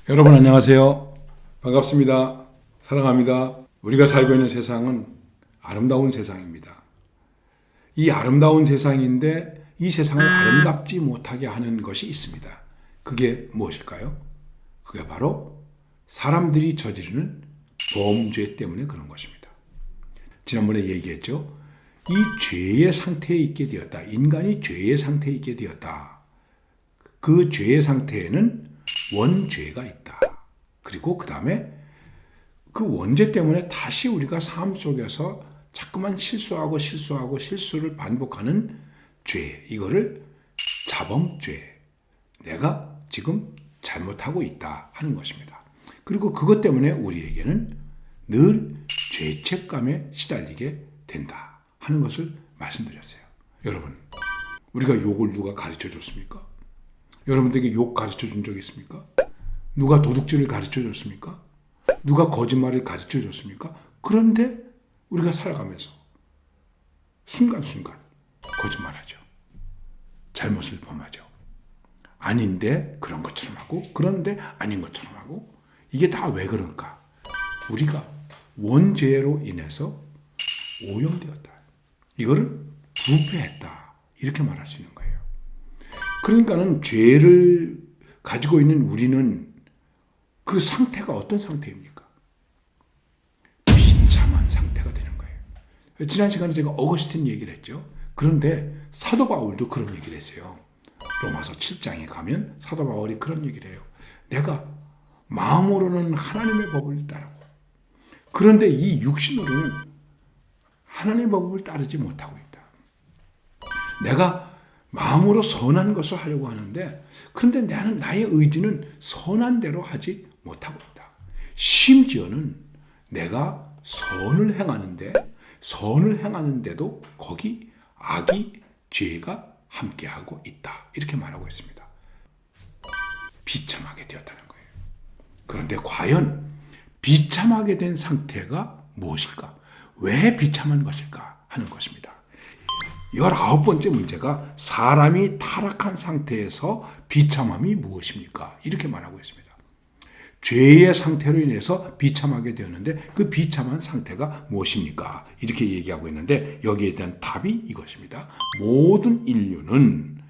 여러분 안녕하세요. 반갑습니다. 사랑합니다. 우리가 살고 있는 세상은 아름다운 세상입니다. 이 아름다운 세상인데 이 세상을 아름답지 못하게 하는 것이 있습니다. 그게 무엇일까요? 그게 바로 사람들이 저지르는 범죄 때문에 그런 것입니다. 지난번에 얘기했죠. 이 죄의 상태에 있게 되었다. 인간이 죄의 상태에 있게 되었다. 그 죄의 상태에는 원죄가 있다. 그리고 그 다음에 그 원죄 때문에 다시 우리가 삶 속에서 자꾸만 실수를 반복하는 죄, 이거를 자범죄, 내가 지금 잘못하고 있다 하는 것입니다. 그리고 그것 때문에 우리에게는 늘 죄책감에 시달리게 된다 하는 것을 말씀드렸어요. 여러분, 우리가 욕을 누가 가르쳐 줬습니까? 여러분들에게 욕 가르쳐 준 적 있습니까? 누가 도둑질을 가르쳐 줬습니까? 누가 거짓말을 가르쳐 줬습니까? 그런데 우리가 살아가면서 순간순간 거짓말하죠. 잘못을 범하죠. 아닌데 그런 것처럼 하고, 그런데 아닌 것처럼 하고, 이게 다 왜 그럴까? 우리가 원죄로 인해서 오염되었다. 이거를 부패했다. 이렇게 말할 수 있는 거예요. 그러니까는 죄를 가지고 있는 우리는 그 상태가 어떤 상태입니까? 비참한 상태가 되는 거예요. 지난 시간에 제가 어거스틴 얘기를 했죠. 그런데 사도 바울도 그런 얘기를 했어요. 로마서 7장에 가면 사도 바울이 그런 얘기를 해요. 내가 마음으로는 하나님의 법을 따르고, 그런데 이 육신으로는 하나님의 법을 따르지 못하고 있다. 내가 마음으로 선한 것을 하려고 하는데, 그런데 나는 나의 의지는 선한 대로 하지 못하고 있다. 심지어는 내가 선을 행하는데도 거기 악이, 죄가 함께하고 있다. 이렇게 말하고 있습니다. 비참하게 되었다는 거예요. 그런데 과연 비참하게 된 상태가 무엇일까? 왜 비참한 것일까? 하는 것입니다. 19번째 문제가 사람이 타락한 상태에서 비참함이 무엇입니까? 이렇게 말하고 있습니다. 죄의 상태로 인해서 비참하게 되었는데 그 비참한 상태가 무엇입니까? 이렇게 얘기하고 있는데 여기에 대한 답이 이것입니다. 모든 인류는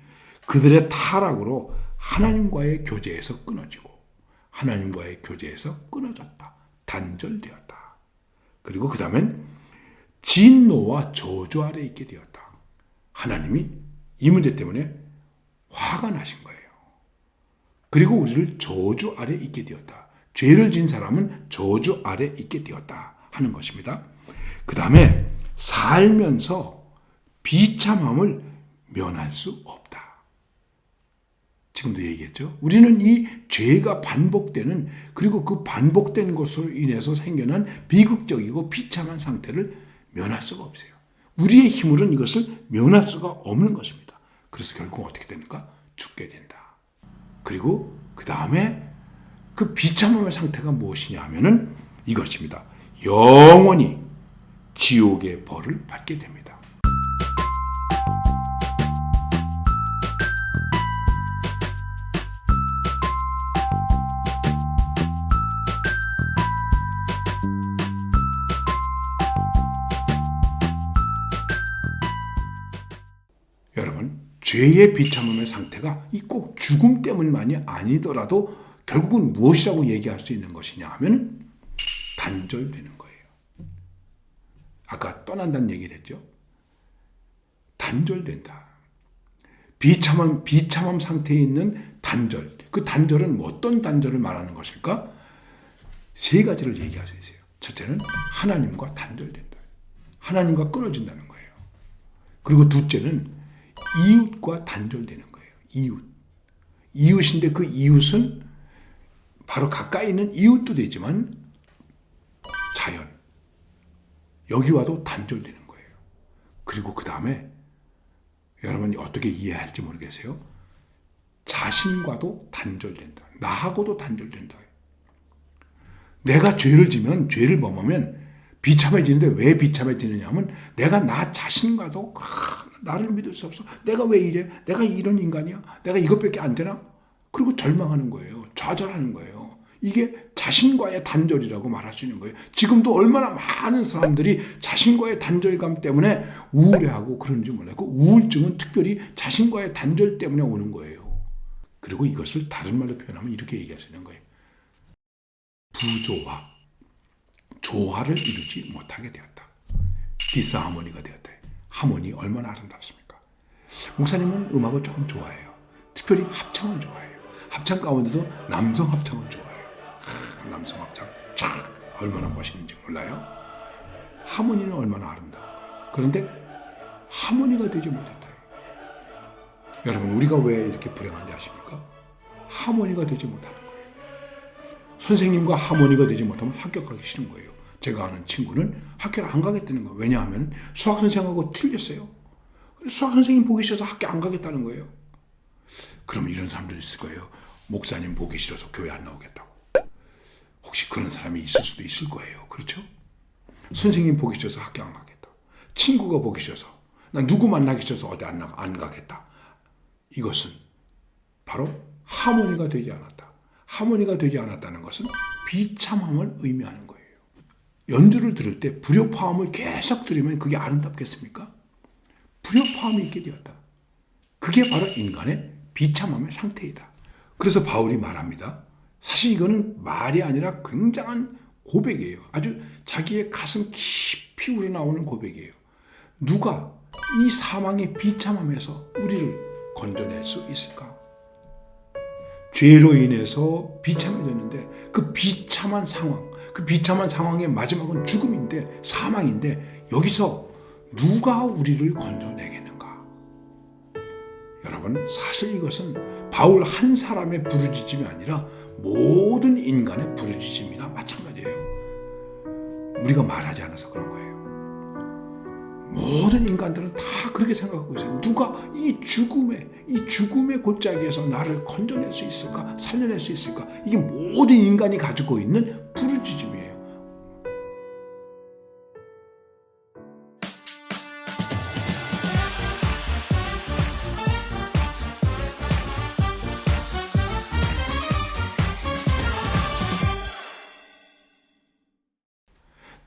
그들의 타락으로 하나님과의 교제에서 끊어지고 하나님과의 교제에서 끊어졌다. 단절되었다. 그리고 그 다음엔 진노와 저주 아래 있게 되었다. 하나님이 이 문제 때문에 화가 나신 거예요. 그리고 우리를 저주 아래 있게 되었다. 죄를 지은 사람은 저주 아래 있게 되었다 하는 것입니다. 그 다음에 살면서 비참함을 면할 수 없다. 지금도 얘기했죠. 우리는 이 죄가 반복되는, 그리고 그 반복된 것으로 인해서 생겨난 비극적이고 비참한 상태를 면할 수가 없어요. 우리의 힘으로는 이것을 면할 수가 없는 것입니다. 그래서 결국 어떻게 됩니까? 죽게 된다. 그리고 그 다음에 그 비참함의 상태가 무엇이냐 하면은 이것입니다. 영원히 지옥의 벌을 받게 됩니다. 여러분, 죄의 비참함의 상태가 꼭 죽음 때문만이 아니더라도 결국은 무엇이라고 얘기할 수 있는 것이냐 하면 단절되는 거예요. 아까 떠난다는 얘기를 했죠. 단절된다. 비참함 상태에 있는 단절. 그 단절은 어떤 단절을 말하는 것일까? 세 가지를 얘기할 수 있어요. 첫째는 하나님과 단절된다. 하나님과 끊어진다는 거예요. 그리고 둘째는 이웃과 단절되는 거예요. 이웃인데 그 이웃은 바로 가까이 있는 이웃도 되지만 자연, 여기와도 단절되는 거예요. 그리고 그 다음에 여러분이 어떻게 이해할지 모르겠어요. 자신과도 단절된다. 나하고도 단절된다. 내가 죄를 지면, 죄를 범하면 비참해지는데 왜 비참해지느냐 하면 내가 나 자신과도 나를 믿을 수 없어. 내가 왜 이래? 내가 이런 인간이야? 내가 이것밖에 안 되나? 그리고 절망하는 거예요. 좌절하는 거예요. 이게 자신과의 단절이라고 말할 수 있는 거예요. 지금도 얼마나 많은 사람들이 자신과의 단절감 때문에 우울해하고 그런지 몰라요. 그 우울증은 특별히 자신과의 단절 때문에 오는 거예요. 그리고 이것을 다른 말로 표현하면 이렇게 얘기할 수 있는 거예요. 부조화, 조화를 이루지 못하게 되었다. 디스하모니가 되었다. 하모니 얼마나 아름답습니까? 목사님은 음악을 조금 좋아해요. 특별히 합창을 좋아해요. 합창 가운데도 남성 합창을 좋아해요. 남성 합창 쫙 얼마나 멋있는지 몰라요? 하모니는 얼마나 아름다워. 그런데 하모니가 되지 못했다. 여러분, 우리가 왜 이렇게 불행한지 아십니까? 하모니가 되지 못하는 거예요. 선생님과 하모니가 되지 못하면 학교 가기 싫은 거예요. 제가 아는 친구는 학교를 안 가겠다는 거예요. 왜냐하면 수학 선생님하고 틀렸어요. 수학 선생님 보기 싫어서 학교 안 가겠다는 거예요. 그럼 이런 사람들 있을 거예요. 목사님 보기 싫어서 교회 안 나오겠다고. 혹시 그런 사람이 있을 수도 있을 거예요. 그렇죠? 선생님 보기 싫어서 학교 안 가겠다. 친구가 보기 싫어서, 난 누구 만나기 싫어서 어디 안 가겠다. 이것은 바로 하모니가 되지 않았다. 하모니가 되지 않았다는 것은 비참함을 의미하는 거예요. 연주를 들을 때 불협화음을 계속 들으면 그게 아름답겠습니까? 불협화음이 있게 되었다. 그게 바로 인간의 비참함의 상태이다. 그래서 바울이 말합니다. 사실 이거는 말이 아니라 굉장한 고백이에요. 아주 자기의 가슴 깊이 우러나오는 고백이에요. 누가 이 사망의 비참함에서 우리를 건져낼 수 있을까? 죄로 인해서 비참해졌는데 그 비참한 상황, 그 비참한 상황의 마지막은 죽음인데, 사망인데 여기서 누가 우리를 건져내겠는가? 여러분, 사실 이것은 바울 한 사람의 부르짖음이 아니라 모든 인간의 부르짖음이나 마찬가지예요. 우리가 말하지 않아서 그런 거예요. 모든 인간들은 다 그렇게 생각하고 있어요. 누가 이 죽음의 골짜기에서 나를 건져낼 수 있을까? 살려낼 수 있을까? 이게 모든 인간이 가지고 있는 부르짖음이에요.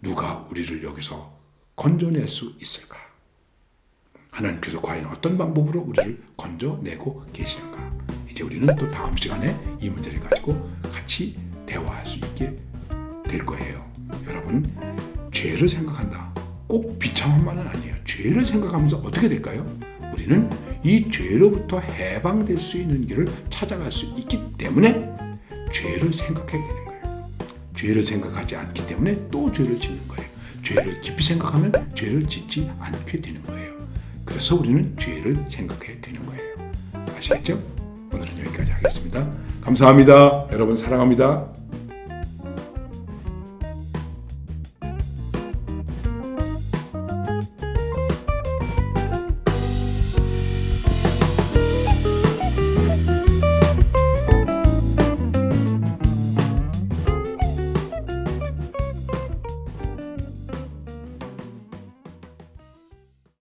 누가 우리를 여기서 건져낼 수 있을까? 하나님께서 과연 어떤 방법으로 우리를 건져내고 계시는가? 이제 우리는 또 다음 시간에 이 문제를 가지고 같이 대화할 수 있게 될 거예요. 여러분, 죄를 생각한다. 꼭 비참함만은 아니에요. 죄를 생각하면서 어떻게 될까요? 우리는 이 죄로부터 해방될 수 있는 길을 찾아갈 수 있기 때문에 죄를 생각해야 되는 거예요. 죄를 생각하지 않기 때문에 또 죄를 짓는 거예요. 죄를 깊이 생각하면 죄를 짓지 않게 되는 거예요. 그래서 우리는 죄를 생각해야 되는 거예요. 아시겠죠? 오늘은 여기까지 하겠습니다. 감사합니다. 여러분 사랑합니다.